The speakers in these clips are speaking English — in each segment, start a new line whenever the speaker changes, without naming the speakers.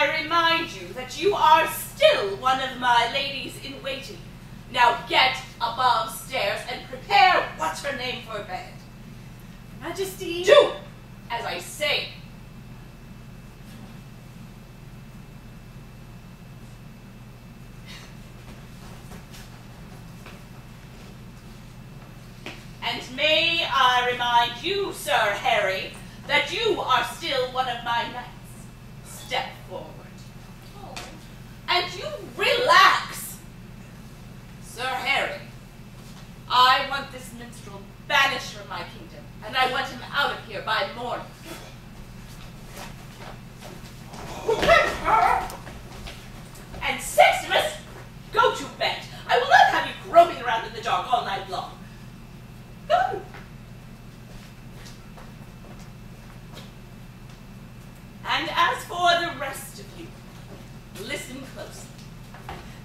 I remind you that you are still one of my Now get above stairs and prepare what's her name for bed.
Majesty.
Do as I say. And may I remind you, Sir Harry, that you are still one of my knights. Step forward.
Oh.
And you relax. Sir Harry, I want this minstrel banished from my kingdom, and I want him out of here by morning. And Sextimus, go to bed. I will not have you groping around in the dark all night long. Go. And as for the rest of you, listen closely.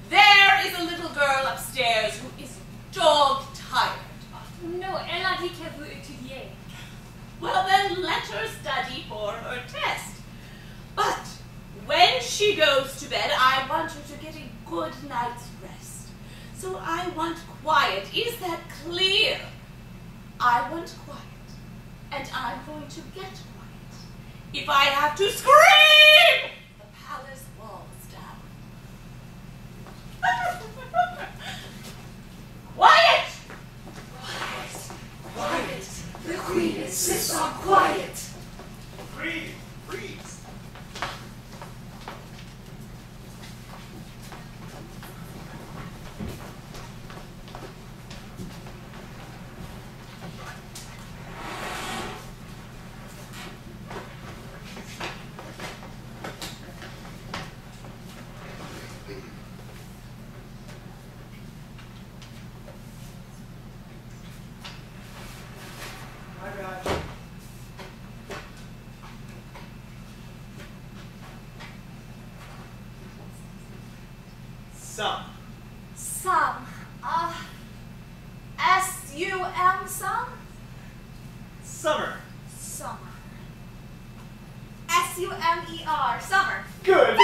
There is a little girl upstairs who is dog-tired.
No, elle a dit qu'elle veut étudier.
Well, then let her study for her test. But when she goes to bed, I want her to get a good night's rest. So I want quiet. Is that clear? I want quiet. And I'm going to get quiet. If I have to scream the palace walls down. Quiet!
Quiet! Quiet! The Queen insists on quiet!
Breathe! Freeze! My bad. Some.
Some. S-U-M, some?
Summer.
Summer. S-U-M-E-R, summer.
Good!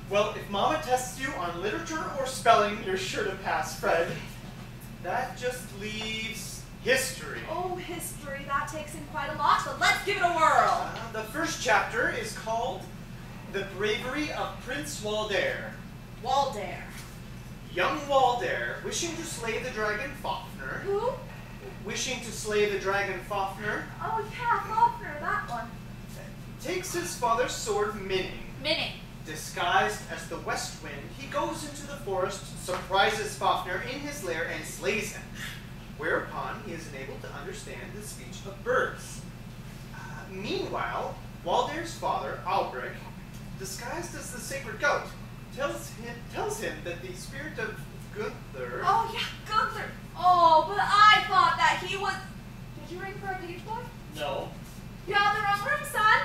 Well, if Mama tests you on literature or spelling, you're sure to pass, Fred. That just leaves history.
Oh, history, that takes in quite a lot, but let's give it a whirl.
The first chapter is called The Bravery of Prince Walder.
Walder.
Young Walder, wishing to slay the dragon Fafnir.
Who?
Wishing to slay the dragon Fafnir,
Oh, yeah, Faulkner, that one.
takes his father's sword Minning.
Minnie.
Disguised as the West Wind, he goes into the forest, surprises Fafnir in his lair, and slays him. Whereupon he is enabled to understand the speech of birds. Meanwhile, Walder's father, Albric, disguised as the sacred goat, tells him that the spirit of Gunther.
Oh, yeah, Gunther. Oh, but I thought that he was... Did you ring for a page boy?
No.
You have the wrong room, son.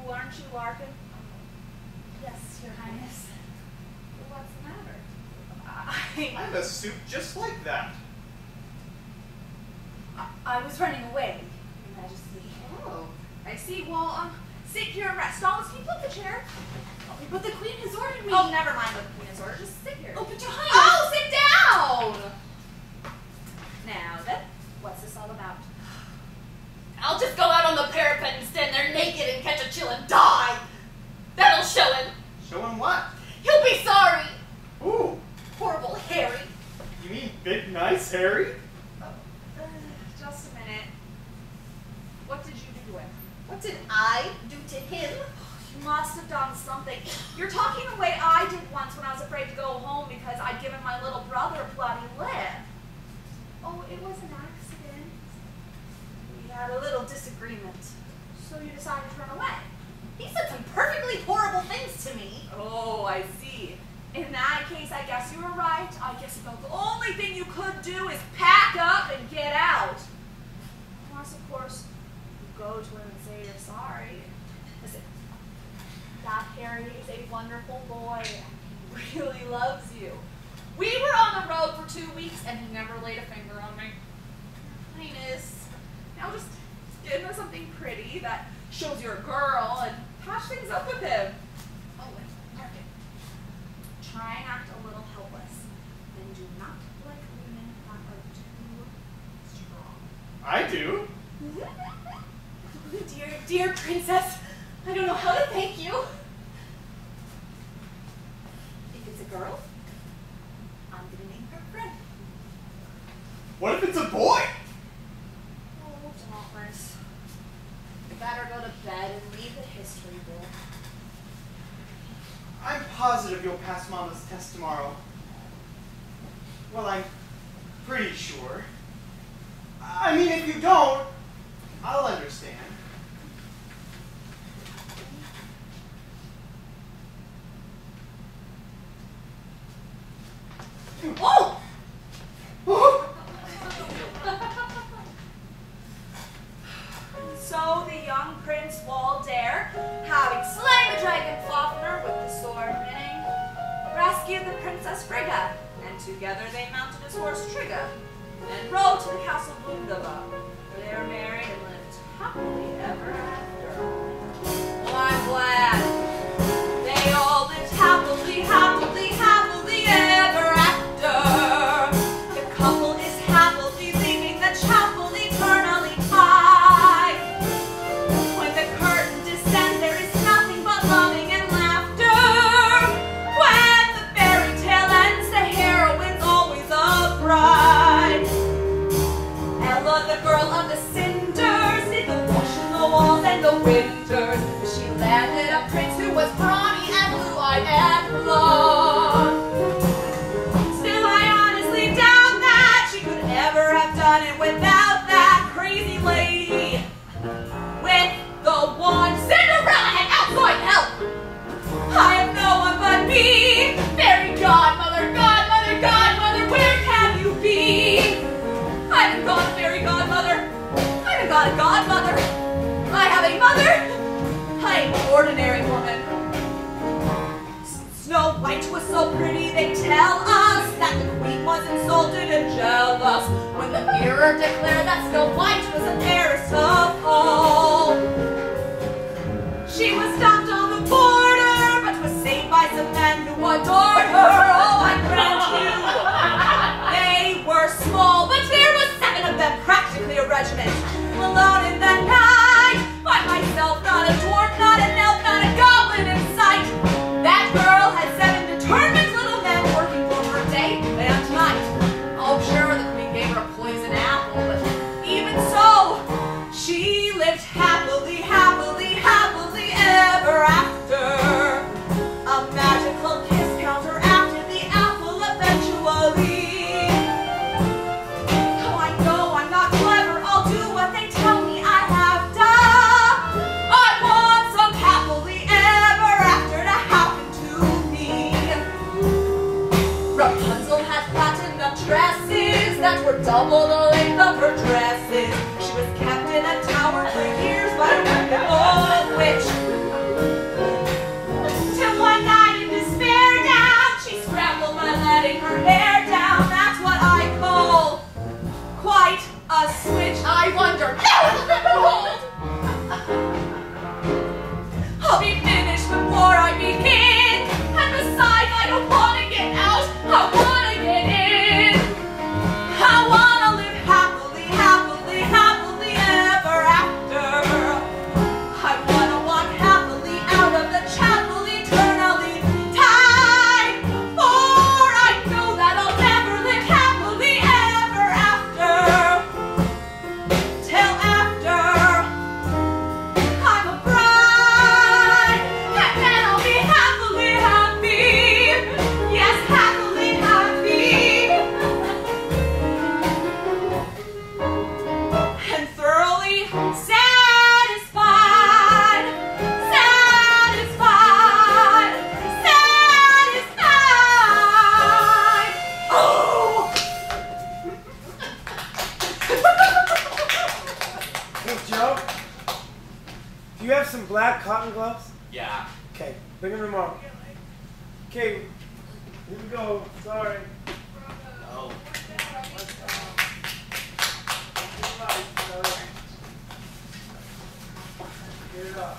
Ooh, aren't you larking? Yes, Your Highness. What's the matter?
I have a suit just like that.
I was running away, Your Majesty.
Oh.
I see. Well, sit here and rest. Dollars, can you flip the chair?
But the Queen has ordered me.
Oh, never mind what the Queen has ordered. Just sit here.
Oh, but Your Highness.
Oh, sit down! Now then, what's this all about?
I'll just go out on the parapet and stand there naked and catch a chill and die. That'll show him.
Show him what?
He'll be sorry.
Ooh.
Horrible Harry.
You mean big nice Harry?
Just a minute. What did you do to him?
What did I do to him?
You must have done something. You're talking the way I did once when I was afraid to go home because I'd given my little brother a bloody lip. Oh, it was an accident. We had a little disagreement. So you decided to run away.
He said some perfectly horrible things to me.
Oh, I see. In that case, I guess you were right. I guess about the only thing you could do is pack up and get out. Unless, of course, you go to him and say you're sorry. Listen, that Harry is a wonderful boy. He really loves you. We were on the road for 2 weeks and he never laid a finger on me. Your Highness, now just give him something pretty that shows you're a girl and patch things up with him. Oh, and mark it. Try and act a little helpless. and do not like women that are too strong.
I do.
Dear, dear princess, I don't know how to thank you. If it's a girl, I'm gonna name her Fred.
What if it's a boy?
Oh, Dauntless. You better go to bed and read the history book.
I'm positive you'll pass Mama's test tomorrow. Well, I'm pretty sure. I mean, if you don't, I'll understand.
Oh!
So the young Prince Waldare, having slain the dragon Fafnir with the sword ring, rescued the Princess Frigga, and together they mounted his horse Trigga, and rode to the castle Blundava, where they were married and lived happily ever after. Well, I'm glad. They all lived happily, happily, happily ever after. The couple is happily leaving the chapel eternally high. When the curtain descends, there is nothing but loving and laughter. When the fairy tale ends, the heroine's always a bride. Ella, the girl of the cinders, did the wash in the walls and the winters. She landed a prince who was brawny and blue-eyed and blonde. Still, I honestly doubt that she could ever have done it without that crazy lady with the wand. Cinderella had outside help. I have no one but me. Fairy godmother, godmother, godmother, where can you be? I haven't got a fairy godmother. I haven't got a godmother. I have a mother. I am an ordinary woman. Snow White was so pretty, they tell us that the queen was insulted and jealous when the mirror declared that Snow White was an heiress of all. She was dumped on the border, but was saved by some men who adored her. Oh, I grant you, they were small, but there was 7 of them, practically a regiment, alone in the night, by myself, not a dwarf, not an elf, not a goblin in sight. That girl had 7 determined little men working for her day and night. Oh, sure, the queen gave her a poison apple, but even so, she lived happily, happily, happily ever after. A magical kiss counteracted the apple eventually. Oh, I know I'm not clever, I'll do what they tell me I have done. I want some happily ever after to happen to me. Rapunzel had platinum tresses that were double the length of her dresses. She was kept in a tower for years by a wicked old witch. Till one night in despair down, she scrambled by letting her hair down. That's what I call quite a switch. I wonder, behold, I'll be finished before I begin. And besides, I don't want to get out, I want to get in. I want to live happily, happily, happily ever after. I want to walk happily out of the chapel eternally time. For I know that I'll never live happily ever after. Till after I'm a bride, and then I'll be happily happy. Yes, happily happy. And thoroughly satisfied, satisfied, satisfied. Oh!
Hey, Joe, do you have some black cotton gloves?
Yeah.
Okay, bring them tomorrow. Okay, here we go. Sorry.
Oh.
Get it up.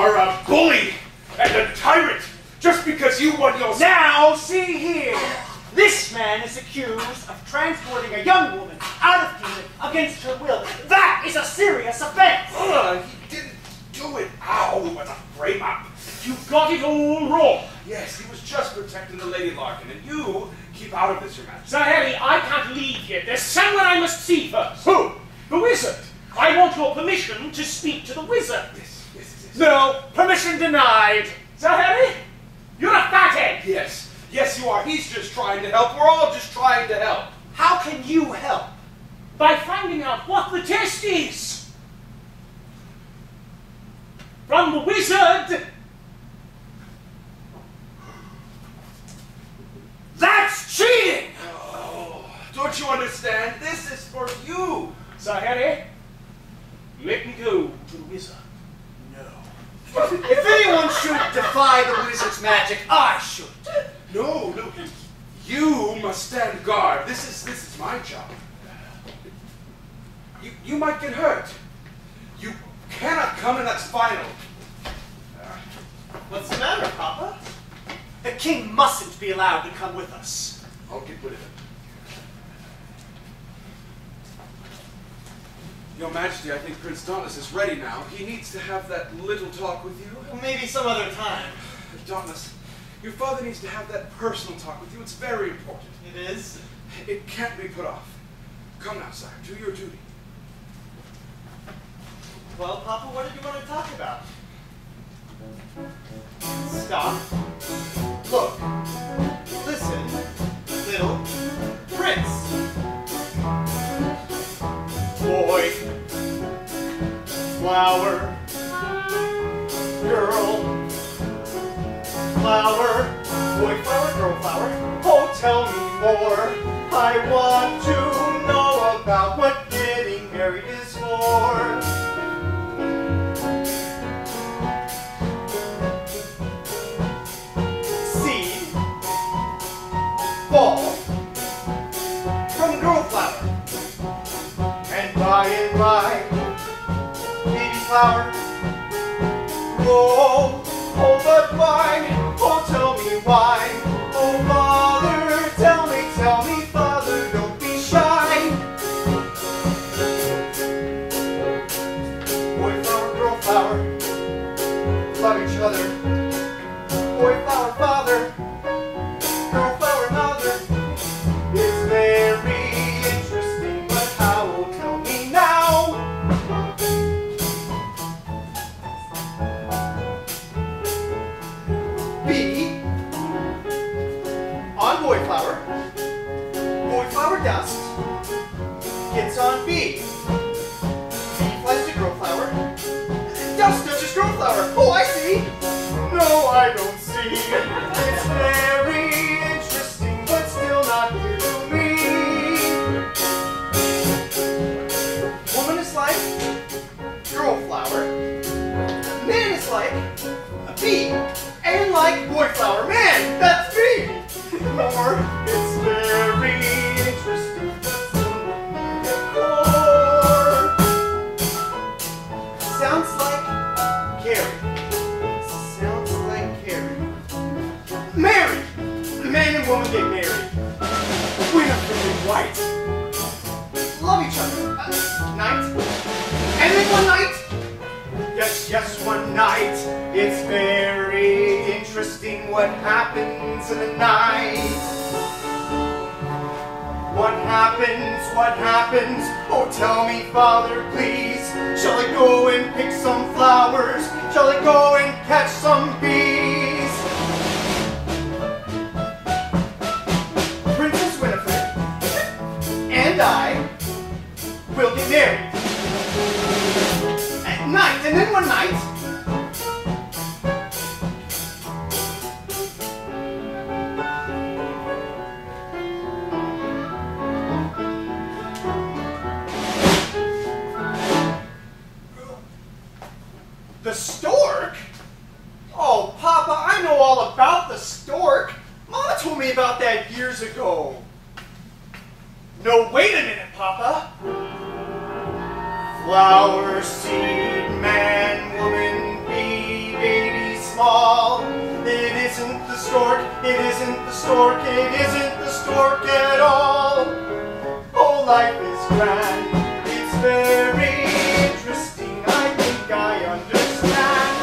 are a bully and a tyrant just because you won your...
Now, see here. This man is accused of transporting a young woman out of kingdom against her will. That is a serious offense.
He didn't do it. Ow, it was a frame-up.
You got it all wrong.
Yes, he was just protecting the Lady Larkin, and you keep out of this, Your Majesty.
Sir Harry, I can't leave yet. There's someone I must see first.
Who?
The wizard. I want your permission to speak to the wizard.
Yes.
No, permission denied. Sir Harry, you're a fathead.
Yes, you are. He's just trying to help. We're all just trying to help.
How can you help? By finding out what the test is. From the wizard. That's cheating!
Oh, don't you understand? This is for you.
Sir Harry, let me go to the wizard.
No. If anyone should defy the wizard's magic, I should.
No. You must stand guard. This is my job. You might get hurt. You cannot come, and that's final.
What's the matter, Papa?
The king mustn't be allowed to come with us.
I'll get rid of him. Your Majesty, I think Prince Dauntless is ready now. He needs to have that little talk with you.
Well, maybe some other time.
Dauntless, your father needs to have that personal talk with you. It's very important.
It is?
It can't be put off. Come now, sire. Do your duty.
Well, Papa, what did you want to talk about? Stop. Look. Listen. Little prince. Boy. Flower. Girl. Flower. Boy flower, girl flower. Oh, tell me more. I want to know about what getting married is for. Fall from girl flower, and by, baby flower, oh, but why, oh, tell me why, oh, mother, tell me, father, don't be shy. Boy flower, girl flower, love each other, boy flower, father, girl flower, mother. It's very interesting, but how? Tell me now. B on boy flower dust gets on B. B flies to girl flower. Dust touches girl flower. Oh, I see. No, I don't see. It's very interesting, but still not clear to me. Woman is like girl flower. Man is like a bee. And like boy flower. Man, that's me. Or it's very interesting, but still not sounds like Carrie. Sounds like Carrie. Married! Man and woman get married. We're not really white. Love each other. Night. And then one night. Yes, one night. It's very interesting what happens in the night. What happens? Oh, tell me, Father, please. Shall I go and pick some flowers? Shall I go and catch some bees? Princess Winifred and I will get married. At night, and then one night, the stork? Oh, Papa, I know all about the stork. Mama told me about that years ago. No, wait a minute, Papa. Flower, seed, man, woman, bee, stork, it isn't the stork, it isn't the stork at all. Oh, life is grand, it's very interesting. I think I understand.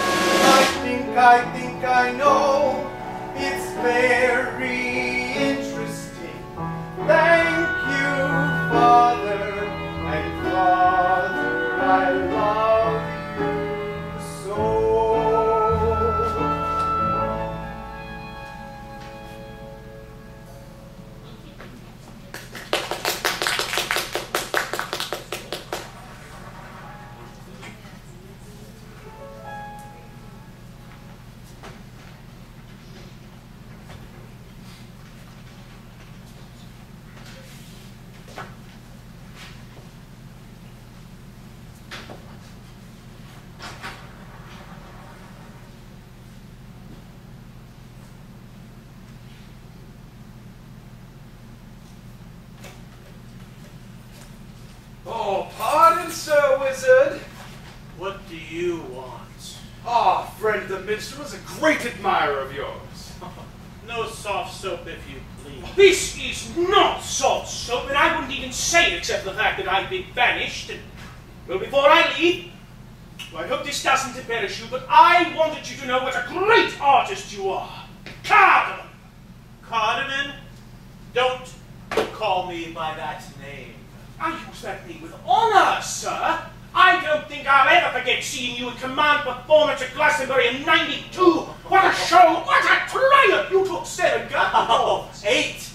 I think I know. It's very interesting. Thank you, Father, and Father, I love you so.
Oh, pardon, Sir Wizard.
What do you want?
Ah, friend the minstrel is a great admirer of yours.
No soft soap, if you please.
This is not soft soap, and I wouldn't even say it except for the fact that I've been banished. And, well, before I leave, I hope this doesn't embarrass you, but I wanted you to know what a great artist you are. Cardamom!
Cardamom? Don't call me by that name.
I use that name with honor, sir. I don't think I'll ever forget seeing you in command performance at Glastonbury in '92. What a show! What a triumph! You took 7 guns.
Oh, 8.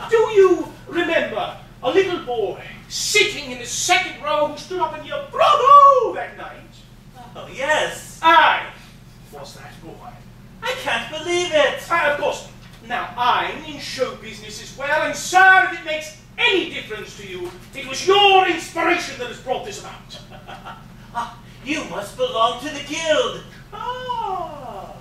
Do you remember a little boy sitting in the second row who stood up and yelled "Bravo!" that night?
Oh, yes.
I was that boy.
I can't believe it.
Of course, now I'm in show business as well, and sir, if it makes any difference to you, it was your inspiration that has brought this about.
Ah, you must belong to the guild.
Ah.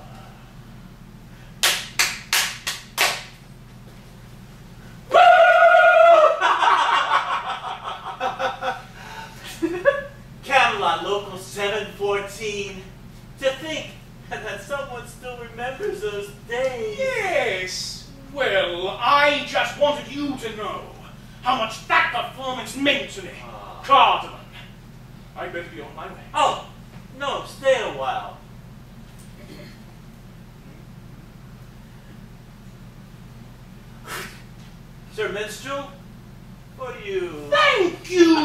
Camelot Local 714. To think that someone still remembers those days.
Yes. Well, I just wanted you to know how much that performance meant to me. Cardamom. I better be on my way.
Oh, no, stay a while. Sir Minstrel, for you.
Thank you!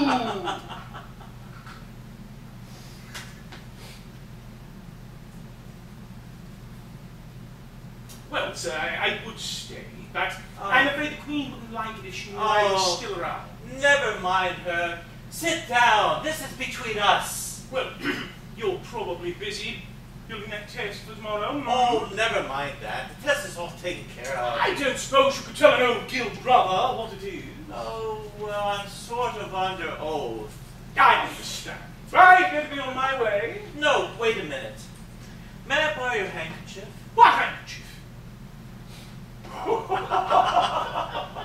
Well, sir, I would stay, but I'm afraid the Queen wouldn't like it if she knew I was still around.
Never mind her. Sit down. This is between us.
Well, you're probably busy building that test for tomorrow.
Oh, never mind that. The test is all taken care of.
I don't suppose you could tell an old guild brother what it is.
Oh, well, I'm sort of under oath.
I understand. I'd better be on my way.
No, wait a minute. May I borrow your handkerchief?
What handkerchief?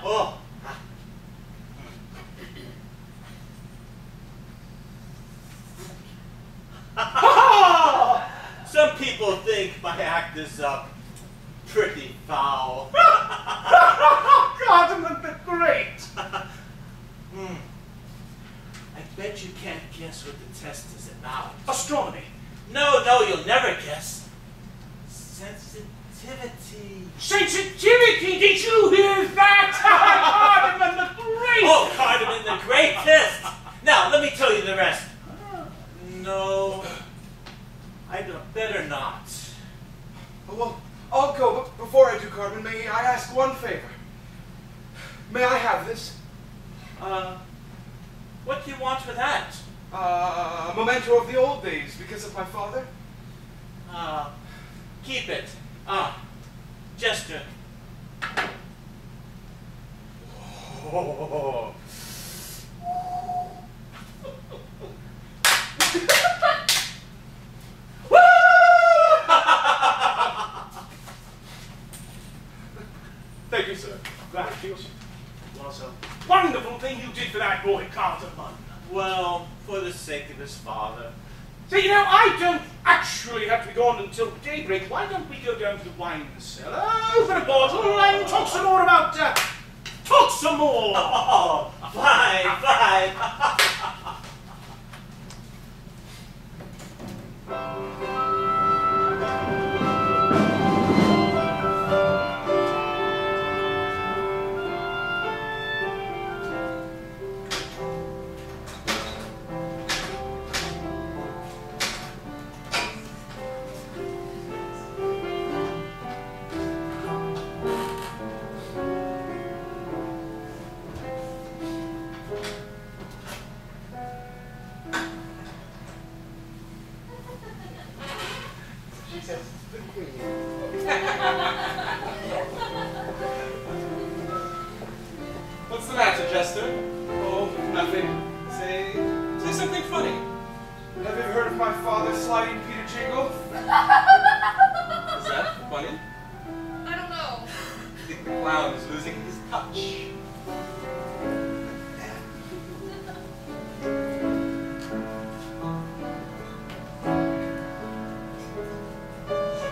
Oh. Some people think my act is pretty foul.
Cardamom the Great!
I bet you can't guess what the test is about.
Astronomy.
No, you'll never guess. Sensitivity.
Sensitivity! Did you hear that? Cardamom the Great!
Oh, Cardamom the Greatest! Now, let me tell you the rest. No, I'd better not.
Oh, well, I'll go, but before I do, Cardamom, may I ask one favor? May I have this?
What do you want for that?
A memento of the old days, because of my father?
Keep it. Jester.
Oh.
Thank you, sir. That was a wonderful thing you did for that boy, Cardamom.
Well, for the sake of his father.
So, you know, I don't actually have to be gone until daybreak. Why don't we go down to the wine cellar, open a bottle, and talk some more about, talk some more!
Oh, fine, fine.
What's the matter, Jester? Oh, nothing. Say something funny. Have you ever heard of my father sliding Peter Jingle? Is that funny?
I don't know.
I think the clown is losing his touch.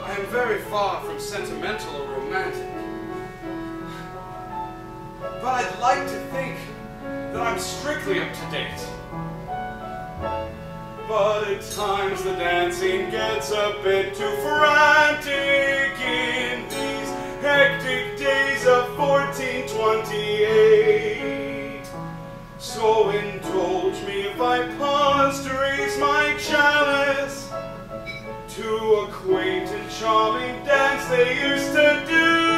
I am very far from sentimental or romantic. But I'd like to think that I'm strictly up to date. But at times the dancing gets a bit too frantic in these hectic days of 1428. So indulge me if I pause to raise my chalice to a quaint and charming dance they used to do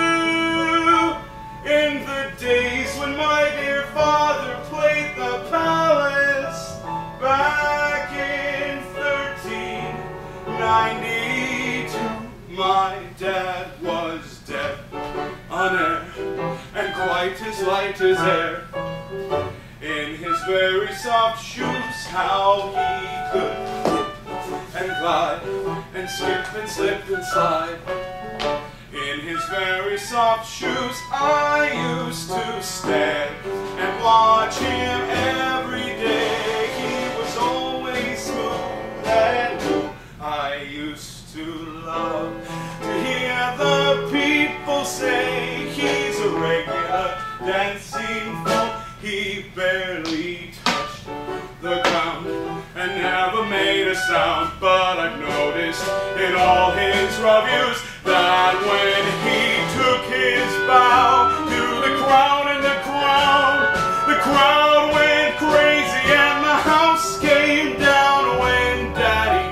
in the days when my dear father played the palace back in 1392. My dad was dead on air and quite as light as air. In his very soft shoes, how he could and glide and skip and slip and slide. In his very soft shoes, I used to stand and watch him every day. He was always smooth and new. I used to love to hear the people say he's a regular dancing fool. He barely touched the ground and never made a sound. But I've noticed in all his reviews that when he took his bow to the crown and the crowd went crazy and the house came down when Daddy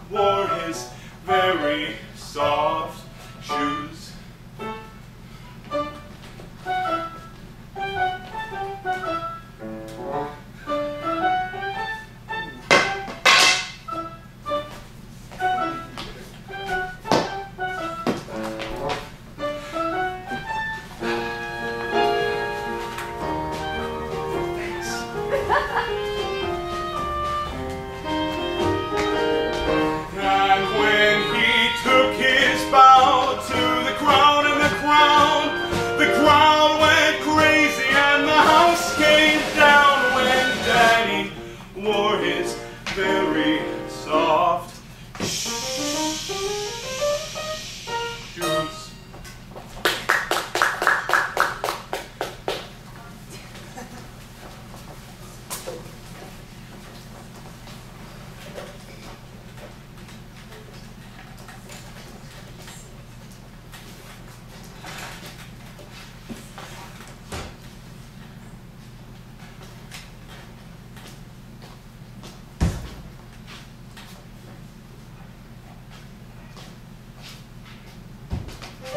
wore his very soft shoes. And when he took his bow to the crown and the crowd went crazy and the house came down when Daddy wore his very soft shoes.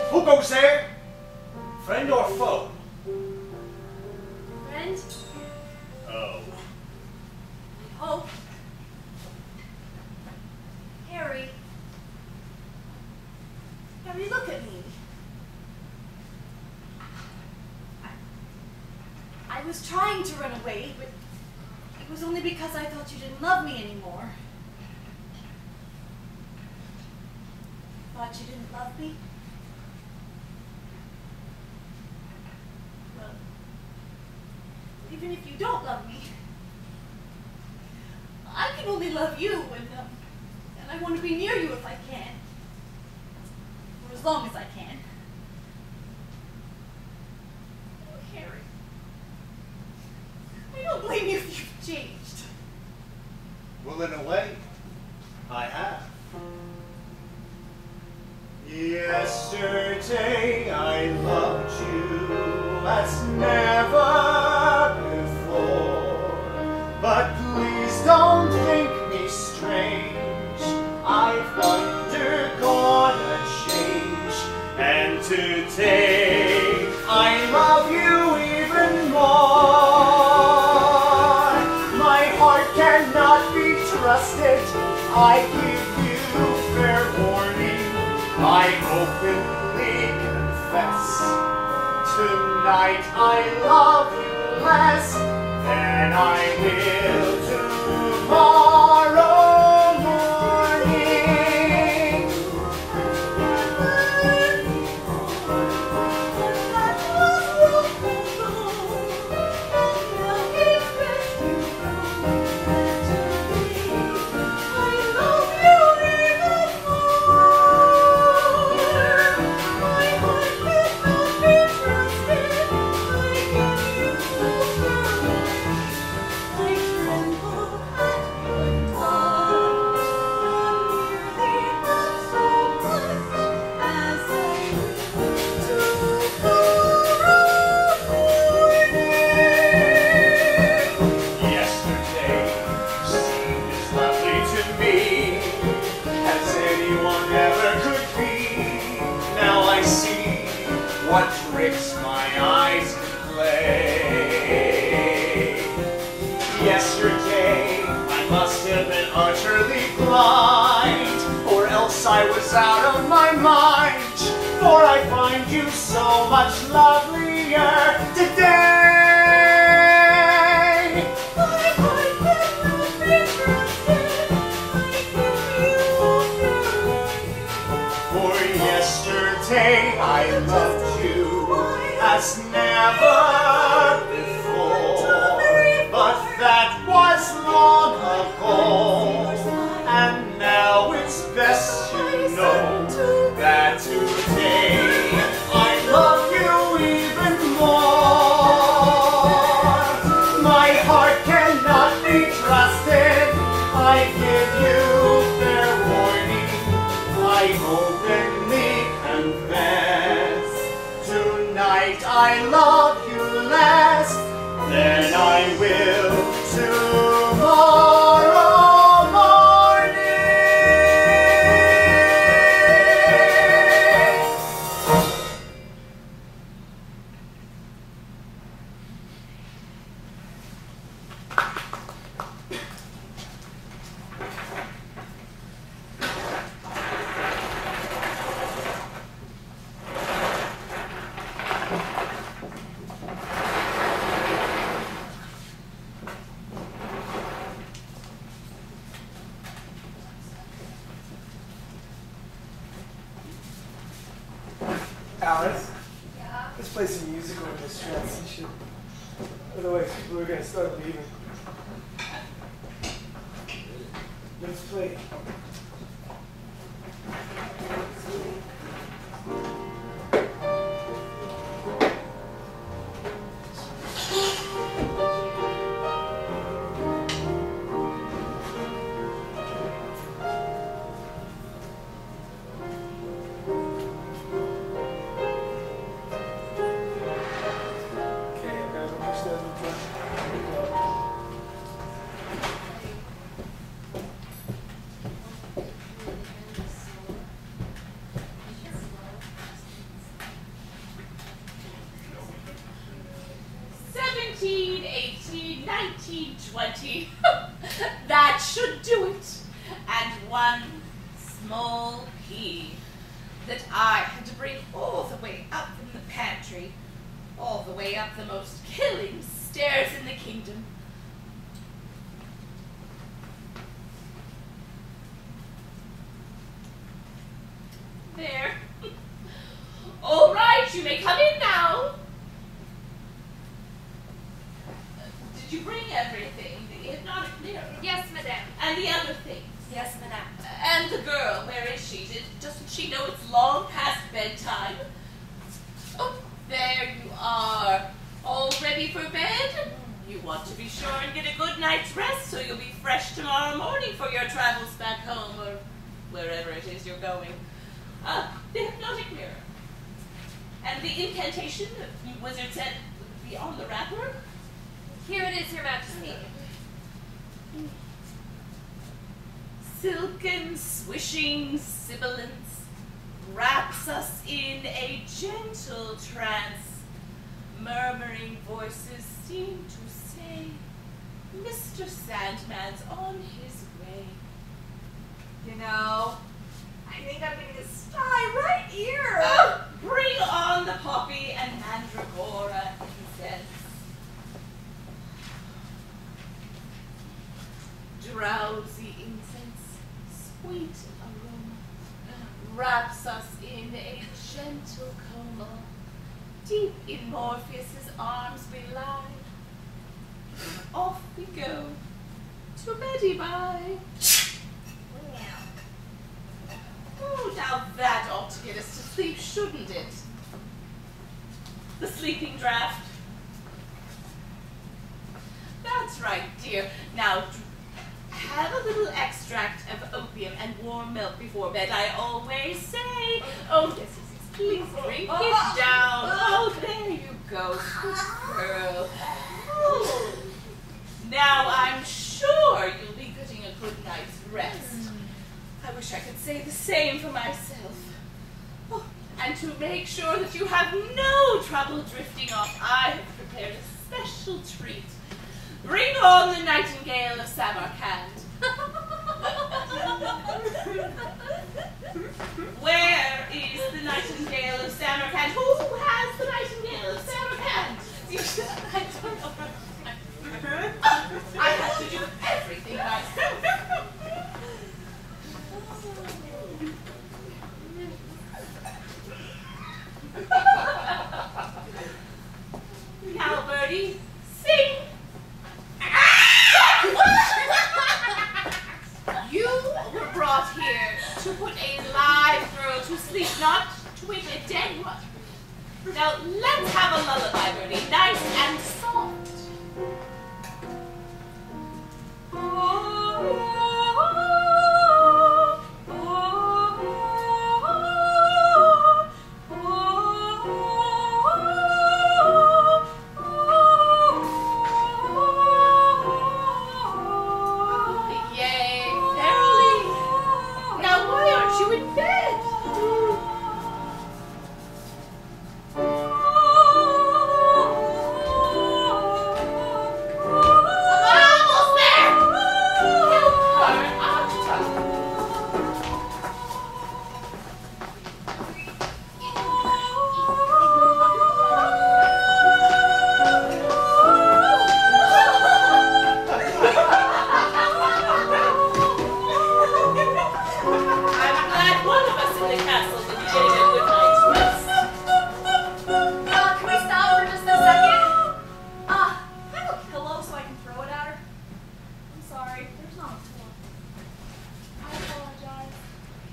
Who goes there? Friend or foe?
Friend?
Oh.
I hope. Harry. Harry, look at me. I was trying to run away, but it was only because I thought you didn't love me anymore. Thought you didn't love me? Well, even if you don't love me, I can only love you, and I want to be near you if I can. For as long as I can. Oh, Harry. I don't blame you if you've changed.
Well, in a way, I have.
Yesterday I loved you as never before, but please don't think me strange. I've undergone a change, and today I love you even more. My heart cannot be trusted. I give you fair warning. I openly confess, tonight I love you less than I will tomorrow morning. What tricks my eyes can play. Yesterday I must have been utterly blind, or else I was out of my mind, for I find you so much lovelier today. For yesterday I loved you as never before, but that was long ago, and now it's best you know that today I love you even more. My heart cannot be trusted. I give you fair warning. I openly confess, tonight I love you less than I will tomorrow morning.
Alice,
Yeah?
let's play some music over this transition. Otherwise, people are going to start leaving. Let's play. Okay, I'm going to push that in front. Here we go.
17, 18, 19, 20. That should do it. And one small key that I had to bring all the way up from the pantry, all the way up the most killing stairs in the kingdom. There. All right, you may come in now. Did you bring everything? The hypnotic mirror?
Yes, madame.
And the other things?
Yes, madame.
And the girl, where is she? Doesn't she know it's long past bedtime? Oh, there you are. All ready for bed? You want to be sure and get a good night's rest so you'll be fresh tomorrow morning for your travels back home or wherever it is you're going. The hypnotic mirror. And the incantation the wizard said would be on the wrapper?
Here it is, Your Majesty.
Silken, swishing sibilance wraps us in a gentle trance. Murmuring voices seem to say, Mr. Sandman's on his way.
You know, I think I'm getting a sty right here.
Bring on the poppy and mandragora incense. Drowsy incense, sweet aroma, wraps us in a gentle coma. Deep in Morpheus's arms we lie. Off we go to Betty Bye. Oh, now that ought to get us to sleep, shouldn't it? The sleeping draft. That's right, dear. Now, have a little extract of opium and warm milk before bed, I always say. Oh, yes, please drink it down. Oh, there you go, good girl. Oh. Now, I'm sure you'll be getting a good night's rest. I wish I could say the same for myself. Oh, and to make sure that you have no trouble drifting off, I have prepared a special treat. Bring on the Nightingale of Samarkand. Where is the Nightingale of Samarkand? Who has the Nightingale of Samarkand? I don't know. I have to do everything myself. Now, Birdie, sing. You were brought here to put a live girl to sleep, not to wake a dead one. Now, let's have a lullaby, Birdie, nice and soft.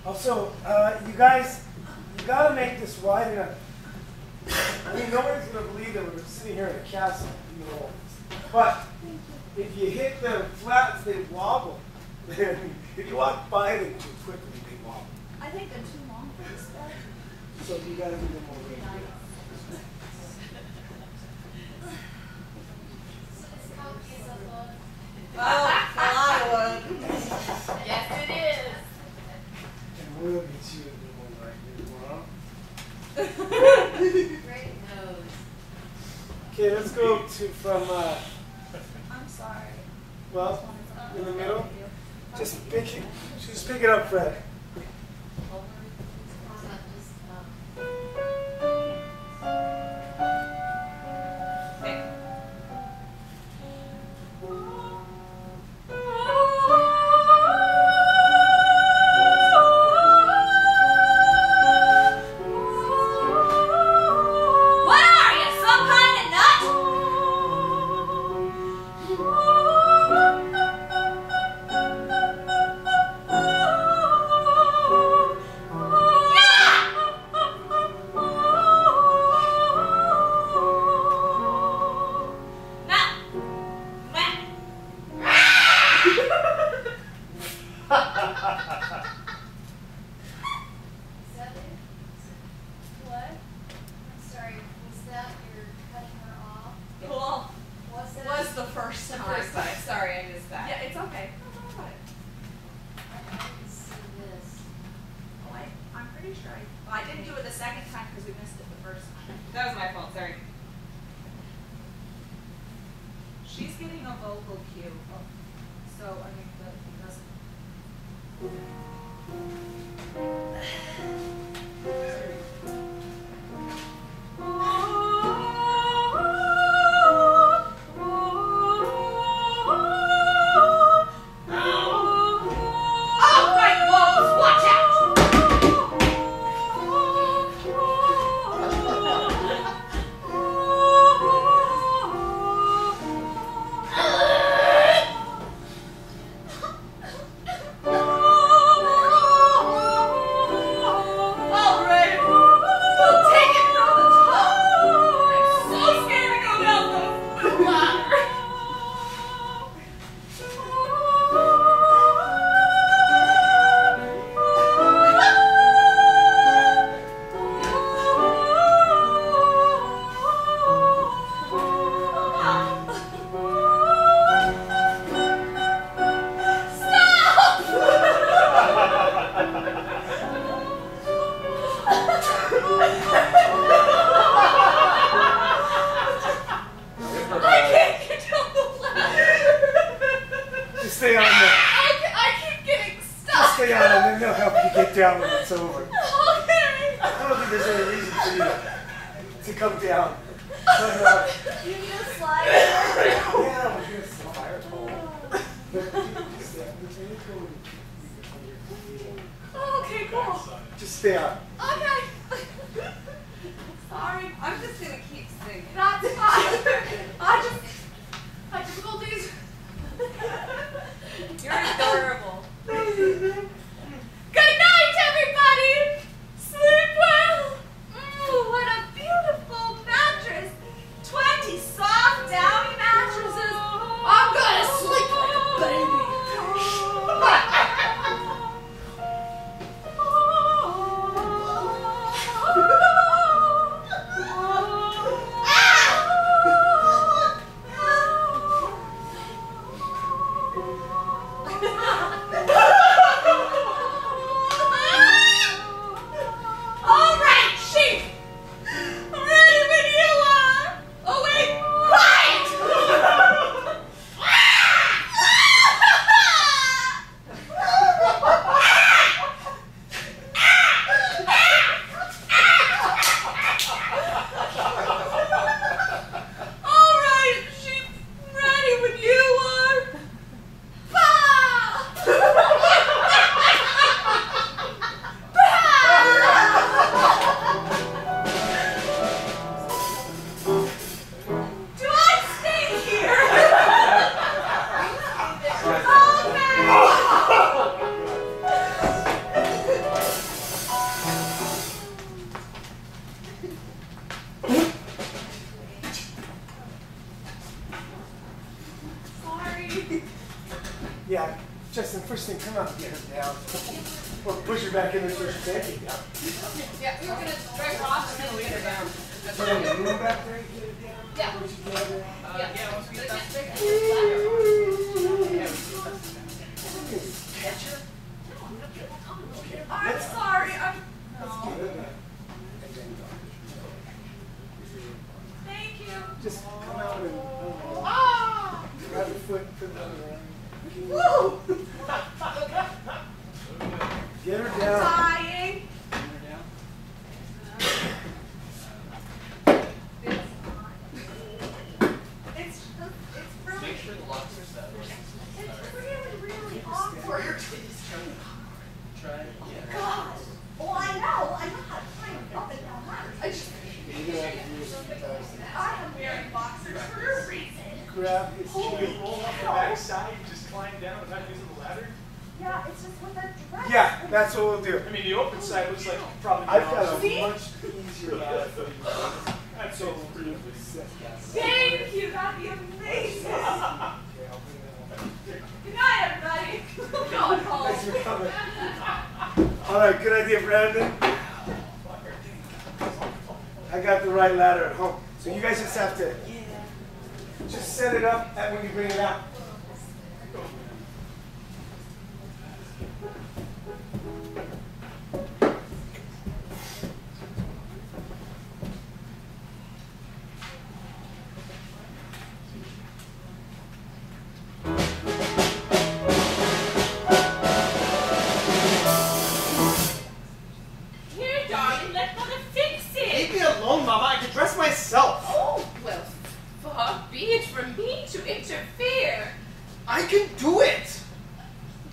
Also, you guys, you gotta make this wide enough. I mean, nobody's gonna believe that we're sitting here in a castle, you know. But if you hit the flats, they wobble. If you walk by them too quickly, they wobble.
I think they're too long for this bed.
So you gotta do them over again.
Oh, plywood. Yes, it is.
And we'll get you a new one right here, huh?
Great nose.
Okay, let's go to from,
I'm sorry.
well, in the middle. Just pick it up, Fred.
second time because we missed it the first time.
That was my fault, sorry.
She's getting a vocal cue. So, I mean, it doesn't.
Stay on there.
I keep getting stuck.
Just stay on, and then they'll help you get down when it's over.
Okay.
I don't think there's any reason for you to come down. But,
You need a slide.
yeah, we're gonna fire hole.
Okay, cool.
Just stay on.
Okay.
Sorry, I'm just gonna keep singing.
That's fine. My difficulties.
You're adorable.
Good night, everybody. Sleep well. What a beautiful mattress. 20 soft, downy mattresses. I'm gonna sleep like a baby. All right, sheep. I'm ready when you are. Oh wait, all right, sheep. Ready when you are. Do I stay here? Sorry.
Yeah, Justin, first thing, come out and get her down. Or push her back in the first bed.
Yeah, we were gonna drag her off and then leave her down.
Put her in the room back there, get her down.
Yeah.
Push her down.
Yeah, once we get that
Catch her.
I'm sorry. Thank you.
Just come out and
Ah!
grab her foot, put it on her arm.
Woo!
Get her down.
Dying. It's really,
Make sure the locks are set.
it's really awkward.
Try.
God. Well, I know how to climb up and down ladders.
You're gonna have to do this a few times.
I am wearing boxers for a reason.
Grab his
Holy
cheek.
Roll up the backside, just climb down without using the ladder.
Yeah, it's just with a dress.
Yeah, that's what we'll do.
I mean, the open side looks like probably.
I've got a
See?
much easier ladder for you.
That's so rude.
Thank you. That'd be amazing. Good night, everybody. Going home.
Thanks for coming. All right, good idea, Brandon. I got the right ladder at home. So you guys just have to just set it up and when you bring it out.
it for me to interfere.
I can do it!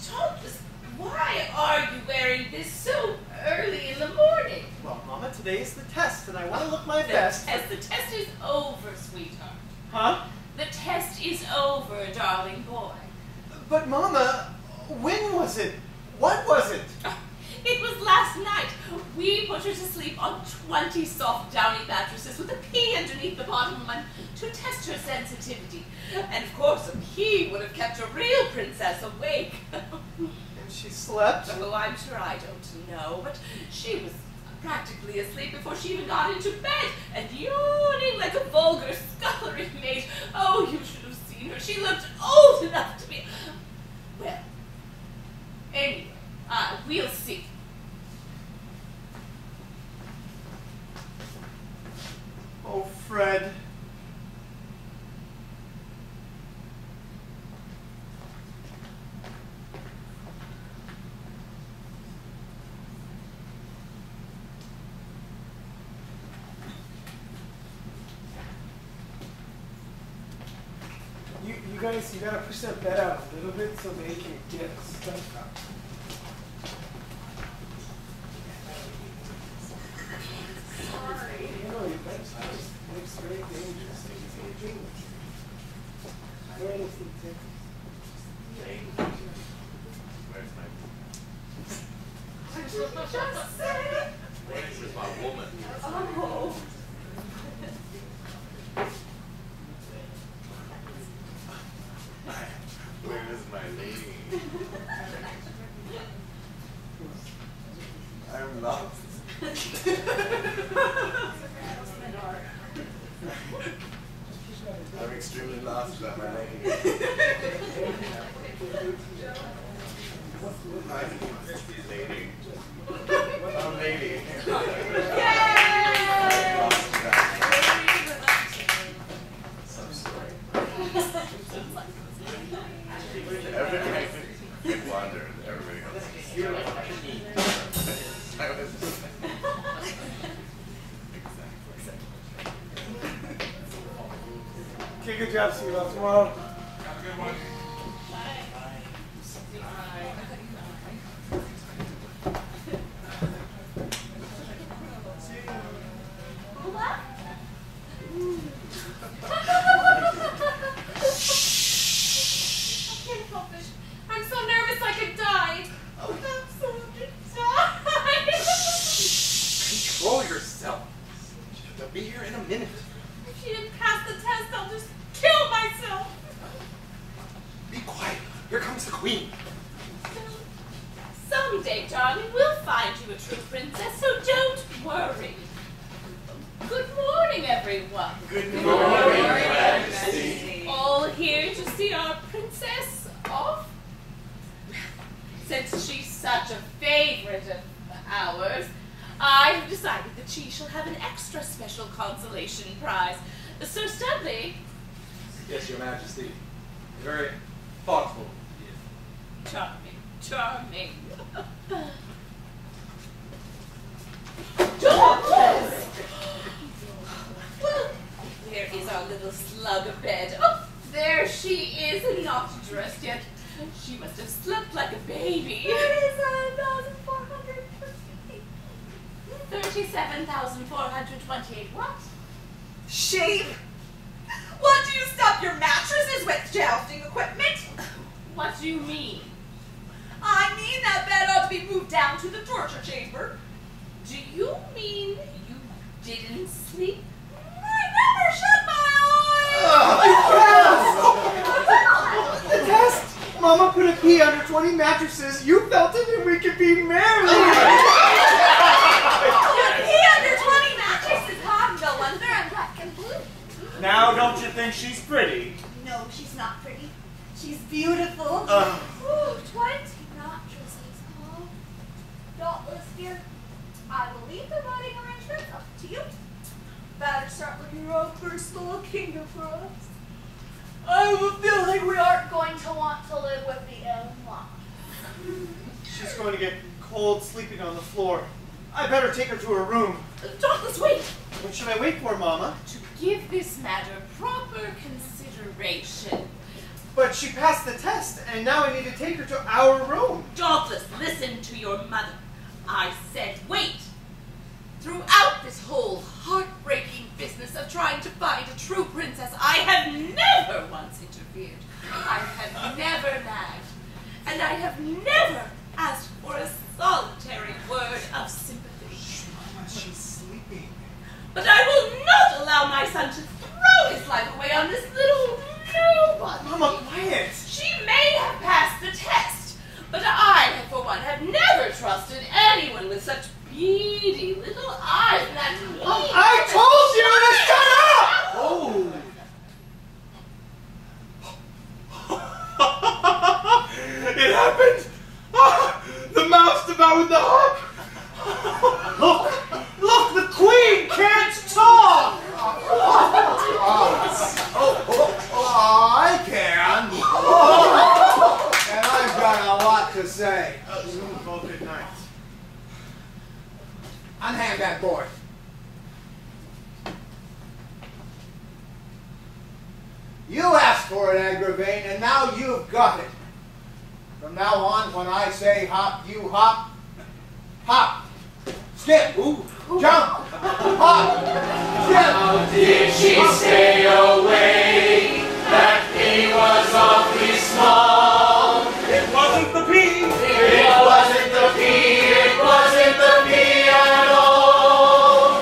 Thomas, why are you wearing this so early in the morning?
Well, Mama, today is the test, and I want to look my best.
The test is over, sweetheart.
Huh?
The test is over, darling boy.
But, Mama, when was it? What was it?
It was last night. We put her to sleep on 20 soft, downy mattresses with a pea underneath the bottom one to test her sensitivity. And of course, a pea would have kept a real princess awake.
And she slept?
Oh, I'm sure I don't know, but she was practically asleep before she even got into bed and yawning like a vulgar scullery maid. Oh, you should have seen her. She looked old enough to be... Well, anyway, we'll see.
Oh, Fred.
You guys, you gotta push that bed out a little bit so they can get stuff out.
Sorry.
You know, your bed's just makes very dangerous things. Where is the tip?
Where's my
What did you just say?
Where's my woman?
Oh.
Where is my lady? I'm lost. I'm extremely lost about my lady. Hi, lady. Oh, lady.
Yay!
Lost about some story. Every night we wander and everybody else. I was
Okay, good job. See you all tomorrow.
Have a good one.
I'm so nervous I could die. Oh, I'm so die.
Control yourself. They'll be here in a minute.
If she didn't pass the test, I'll just kill myself.
Be quiet. Here comes the queen.
Someday, darling, we'll find you a true princess, so don't worry. Good morning, everyone.
Good
morning,
Majesty.
All here to see our princess off? Since she's such a favorite of ours, I've decided that she shall have an extra special consolation prize. Sir Studley.
Yes, Your Majesty. Very thoughtful.
Charming, charming. Douglas! Well, there is our little slug of bed. Oh, there she is, and not dressed yet. She must have slept like a baby. 37,428. What?
Sheep? What, do you stuff your mattresses with jousting equipment?
What do you mean?
I mean that bed ought to be moved down to the torture chamber.
Do you mean you didn't sleep?
I never shut my eyes!
The test! Mama put a pea under 20 mattresses. You felt it and we could be married.
Pea under 20 mattresses, huh? No wonder I'm black and blue.
Now, don't you think she's pretty?
No, she's not pretty. She's beautiful. Ooh, 20 mattresses, huh? Dauntless, dear. I will leave the writing arrangements up to you. Better start looking your own personal kingdom for us. I have a feeling we aren't going to want to live with the in-law.
She's going to get cold sleeping on the floor. I better take her to her room.
Douglas, wait!
What should I wait for, Mama?
To give this matter proper consideration, preparation.
But she passed the test, and now I need to take her to our room.
Douglas, listen to your mother. I said wait. Throughout this whole heartbreaking business of trying to find a true princess, I have never once interfered. I have never nagged. And I have never asked for a solitary word of sympathy.
Mama, she's sleeping.
But I will not allow my son to throw his life away on this little nobody.
Mama, quiet.
She may have passed the test, but I, for one, have never trusted anyone with such beady little eyes that me.
I told you to shut up!
Oh. It happened! Ah, the mouse devoured the hawk!
Look, the queen can't talk!
I can. And I've got a lot to say.
Well, good night.
Unhand that board. You asked for it, Agravain, and now you've got it. From now on, when I say hop, you hop. Hop. Skip. Jump. Hop. Skip.
How did she stay away? That pea was awfully small.
It wasn't the pea!
It wasn't the pea, it wasn't the pea at all.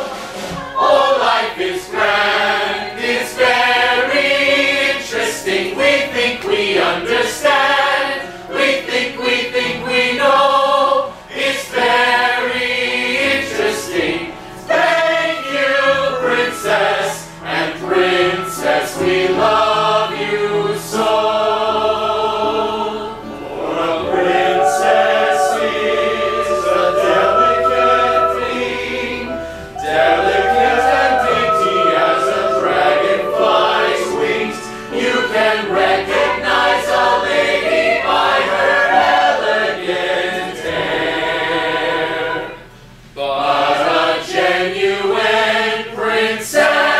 Oh, life is grand, it's very interesting. We think we understand, we think we know. It's very interesting. Thank you, princess, and princess, we love you so. For a princess is a delicate thing, delicate and dainty as a dragonfly's wings. You can recognize a lady by her elegant hair, but a genuine princess